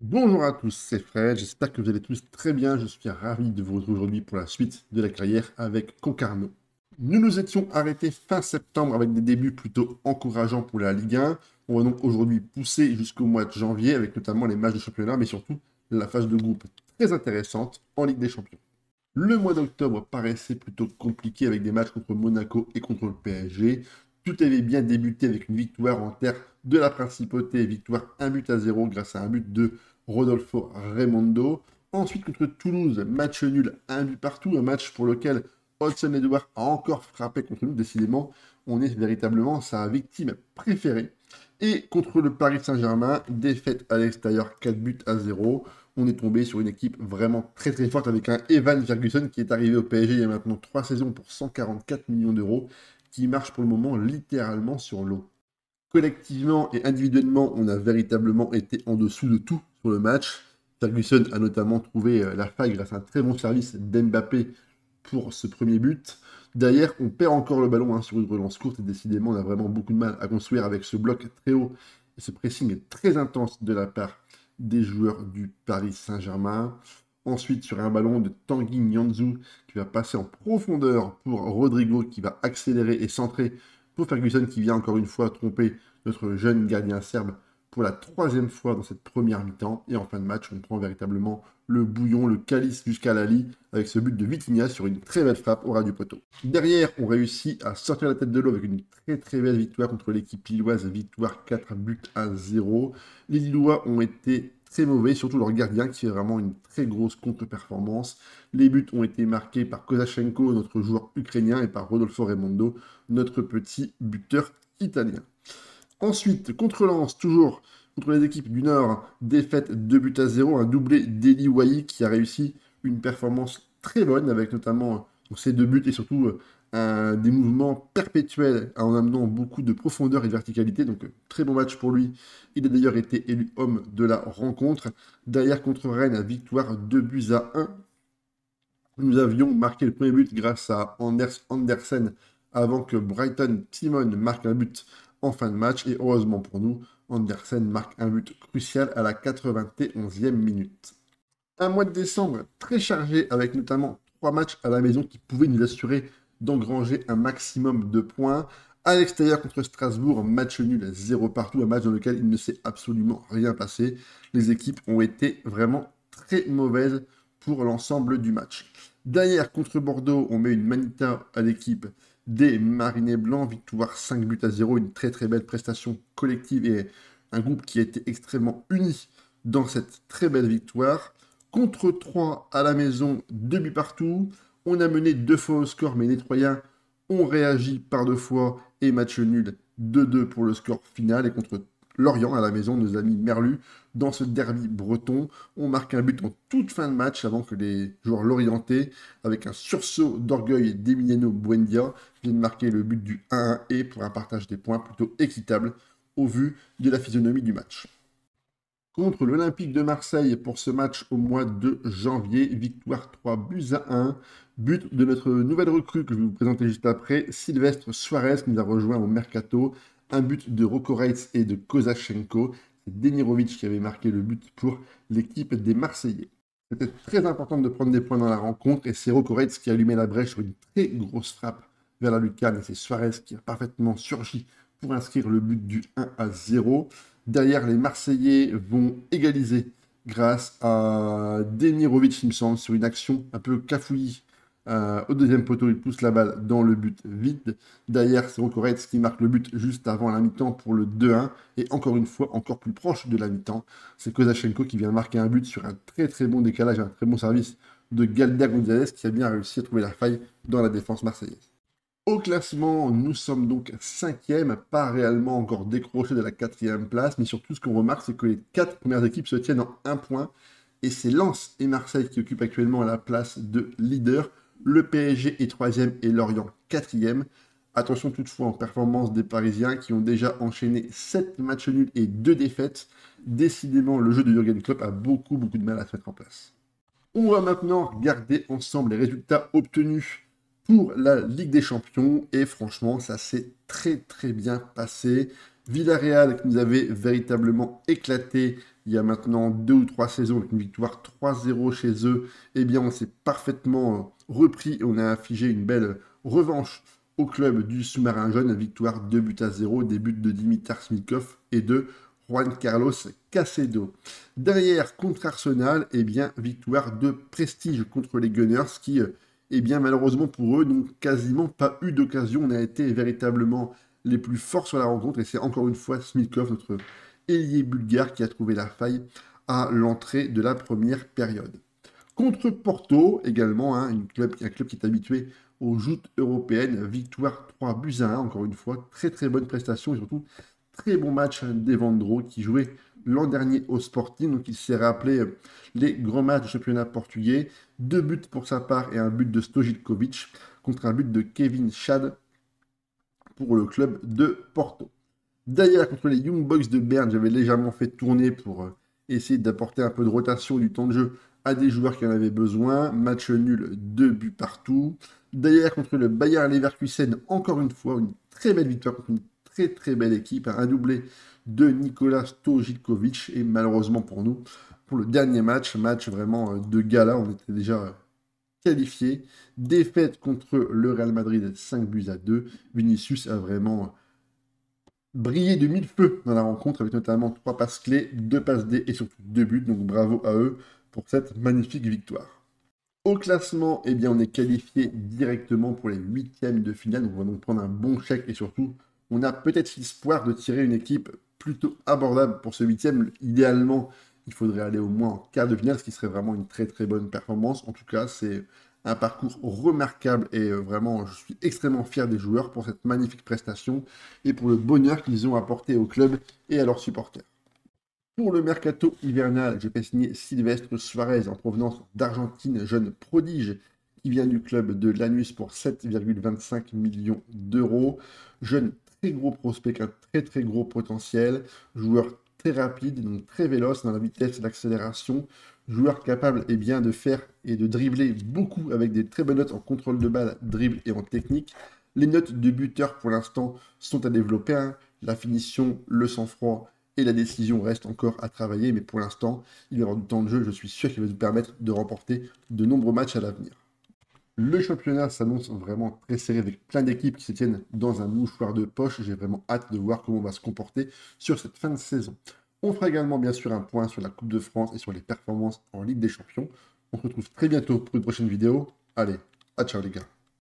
Bonjour à tous, c'est Fred, j'espère que vous allez tous très bien, je suis ravi de vous retrouver aujourd'hui pour la suite de la carrière avec Concarneau. Nous nous étions arrêtés fin septembre avec des débuts plutôt encourageants pour la Ligue 1. On va donc aujourd'hui pousser jusqu'au mois de janvier avec notamment les matchs de championnat, mais surtout la phase de groupe très intéressante en Ligue des Champions. Le mois d'octobre paraissait plutôt compliqué avec des matchs contre Monaco et contre le PSG. Tout avait bien débuté avec une victoire en terre de la Principauté, victoire 1 but à 0 grâce à un but de Rodolfo Raimondo. Ensuite contre Toulouse, match nul, un but partout, un match pour lequel Hudson Edouard a encore frappé contre nous. Décidément, on est véritablement sa victime préférée. Et contre le Paris Saint-Germain, défaite à l'extérieur 4 buts à 0. On est tombé sur une équipe vraiment très très forte avec un Evan Ferguson qui est arrivé au PSG il y a maintenant 3 saisons pour 144 millions d'euros, qui marche pour le moment littéralement sur l'eau. Collectivement et individuellement, on a véritablement été en dessous de tout sur le match. Ferguson a notamment trouvé la faille grâce à un très bon service d'Mbappé pour ce premier but. Derrière, on perd encore le ballon sur une relance courte et décidément, on a vraiment beaucoup de mal à construire avec ce bloc très haut et ce pressing très intense de la part des joueurs du Paris Saint-Germain. Ensuite, sur un ballon de Tanguy Nianzou qui va passer en profondeur pour Rodrigo qui va accélérer et centrer pour Ferguson qui vient encore une fois tromper notre jeune gardien serbe pour la troisième fois dans cette première mi-temps. Et en fin de match, on prend véritablement le bouillon, le calice jusqu'à la lit avec ce but de Vitinha sur une très belle frappe au ras du poteau. Derrière, on réussit à sortir la tête de l'eau avec une très très belle victoire contre l'équipe lilloise, victoire 4 buts à 0. Les Lillois ont été très mauvais, surtout leur gardien qui fait vraiment une très grosse contre-performance. Les buts ont été marqués par Kozachenko, notre joueur ukrainien, et par Rodolfo Raimondo, notre petit buteur italien. Ensuite, contre Lens, toujours contre les équipes du Nord, défaite 2 buts à 0, un doublé d'Eli Wahi qui a réussi une performance très bonne avec notamment ses deux buts et surtout des mouvements perpétuels en amenant beaucoup de profondeur et de verticalité. Donc très bon match pour lui. Il a d'ailleurs été élu homme de la rencontre. Derrière contre Rennes, victoire 2 buts à 1. Nous avions marqué le premier but grâce à Anders Andersen avant que Brighton Timon marque un but en fin de match. Et heureusement pour nous, Andersen marque un but crucial à la 91e minute. Un mois de décembre très chargé avec notamment 3 matchs à la maison qui pouvaient nous assurer d'engranger un maximum de points. À l'extérieur contre Strasbourg, match nul 0 partout, un match dans lequel il ne s'est absolument rien passé. Les équipes ont été vraiment très mauvaises pour l'ensemble du match. Derrière, contre Bordeaux, on met une manita à l'équipe des Marinés Blancs, victoire 5 buts à 0, une très très belle prestation collective et un groupe qui a été extrêmement uni dans cette très belle victoire. Contre 3 à la maison, 2 buts partout. On a mené 2 fois au score, mais les Troyens ont réagi par 2 fois et match nul 2-2 pour le score final. Et contre Lorient à la maison, nos amis Merlu, dans ce derby breton, on marque un but en toute fin de match avant que les joueurs lorientais, avec un sursaut d'orgueil d'Emiliano Buendia, viennent marquer le but du 1-1 et pour un partage des points plutôt équitable au vu de la physionomie du match. Contre l'Olympique de Marseille pour ce match au mois de janvier, victoire 3 buts à 1, but de notre nouvelle recrue que je vais vous présenter juste après, Sylvestre Suarez qui nous a rejoint au Mercato, un but de Roko Reitz et de Kozachenko, c'est Demirovic qui avait marqué le but pour l'équipe des Marseillais. C'était très important de prendre des points dans la rencontre et c'est Roko Reitz qui a allumé la brèche sur une très grosse frappe vers la lucarne et c'est Suarez qui a parfaitement surgi pour inscrire le but du 1-0. Derrière, les Marseillais vont égaliser grâce à Demirovic, il me semble, sur une action un peu cafouillie. Au deuxième poteau, il pousse la balle dans le but vide. Derrière, c'est Roko Reitz qui marque le but juste avant la mi-temps pour le 2-1. Et encore une fois, encore plus proche de la mi-temps, c'est Kozachenko qui vient marquer un but sur un très très bon décalage, un très bon service de Galder Gonzalez qui a bien réussi à trouver la faille dans la défense marseillaise. Au classement, nous sommes donc cinquième, pas réellement encore décroché de la quatrième place, mais surtout ce qu'on remarque, c'est que les 4 premières équipes se tiennent en un point, et c'est Lens et Marseille qui occupent actuellement la place de leader. Le PSG est troisième et Lorient quatrième. Attention toutefois en performance des Parisiens qui ont déjà enchaîné 7 matchs nuls et 2 défaites. Décidément, le jeu de Jürgen Klopp a beaucoup de mal à se mettre en place. On va maintenant regarder ensemble les résultats obtenus pour la Ligue des Champions. Et franchement, ça s'est très très bien passé. Villarreal qui nous avait véritablement éclaté il y a maintenant 2 ou 3 saisons avec une victoire 3-0 chez eux, eh bien on s'est parfaitement repris et on a infligé une belle revanche au club du sous-marin jaune, victoire 2-0, des buts de Dimitar Smikov et de Juan Carlos Cacedo. Derrière, contre Arsenal, eh bien, victoire de prestige contre les Gunners qui, eh bien, malheureusement pour eux, n'ont quasiment pas eu d'occasion. On a été véritablement les plus forts sur la rencontre et c'est encore une fois Smikov, notre ailier bulgare, qui a trouvé la faille à l'entrée de la première période. Contre Porto, également, hein, un club qui est habitué aux joutes européennes, victoire 3-1, encore une fois, très très bonne prestation et surtout très bon match d'Evandro qui jouait l'an dernier au Sporting, donc il s'est rappelé les grands matchs du championnat portugais, 2 buts pour sa part et un but de Stojilkovic contre un but de Kevin Schad pour le club de Porto. D'ailleurs, contre les Young Boys de Berne, j'avais légèrement fait tourner pour essayer d'apporter un peu de rotation du temps de jeu à des joueurs qui en avaient besoin. Match nul, 2 buts partout. D'ailleurs, contre le Bayer Leverkusen, encore une fois, une très belle victoire contre une très très belle équipe. Un doublé de Nikola Stojilkovic. Et malheureusement pour nous, pour le dernier match vraiment de gala, on était déjà qualifiés. Défaite contre le Real Madrid, 5-2. Vinicius a vraiment brillé de mille feux dans la rencontre, avec notamment 3 passes clés, 2 passes D et surtout 2 buts. Donc bravo à eux pour cette magnifique victoire. Au classement, eh bien, on est qualifié directement pour les 8e de finale. Donc on va donc prendre un bon chèque et surtout, on a peut-être l'espoir de tirer une équipe plutôt abordable pour ce 8e. Idéalement, il faudrait aller au moins en quart de finale, ce qui serait vraiment une très très bonne performance. En tout cas, c'est un parcours remarquable et vraiment, je suis extrêmement fier des joueurs pour cette magnifique prestation et pour le bonheur qu'ils ont apporté au club et à leurs supporters. Pour le mercato hivernal, j'ai fait signer Silvestre Suarez en provenance d'Argentine, jeune prodige qui vient du club de Lanús pour 7,25 millions d'euros. Jeune très gros prospect, un très très gros potentiel, joueur très rapide, donc très véloce dans la vitesse et l'accélération, joueur capable bien, de faire et de dribbler beaucoup avec des très bonnes notes en contrôle de balle, dribble et en technique. Les notes de buteur pour l'instant sont à développer, hein. La finition, le sang-froid et la décision restent encore à travailler, mais pour l'instant, il va avoir du temps de jeu, je suis sûr qu'il va nous permettre de remporter de nombreux matchs à l'avenir. Le championnat s'annonce vraiment très serré avec plein d'équipes qui se tiennent dans un mouchoir de poche. J'ai vraiment hâte de voir comment on va se comporter sur cette fin de saison. On fera également bien sûr un point sur la Coupe de France et sur les performances en Ligue des Champions. On se retrouve très bientôt pour une prochaine vidéo. Allez, à ciao les gars.